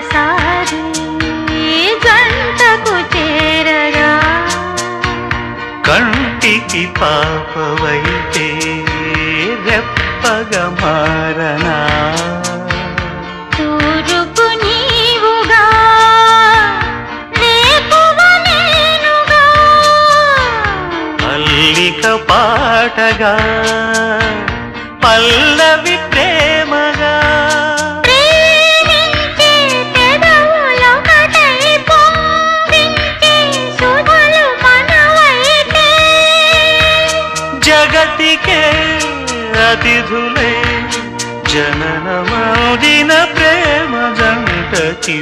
ఒక్కసారి గంటకు చేరగా కంటికి పాపవైతే రెప్పగా మారనా తూరుపు నీవుగా రేపువ నేనుగా అల్లిక పాటగా పల్లవి ప్రేమగా ప్రేమించే పెదవులొకటై పొంగించే సుధలు మనవైతే జగతికే అతిథులే జననమౌదిన ప్రేమ జంటకి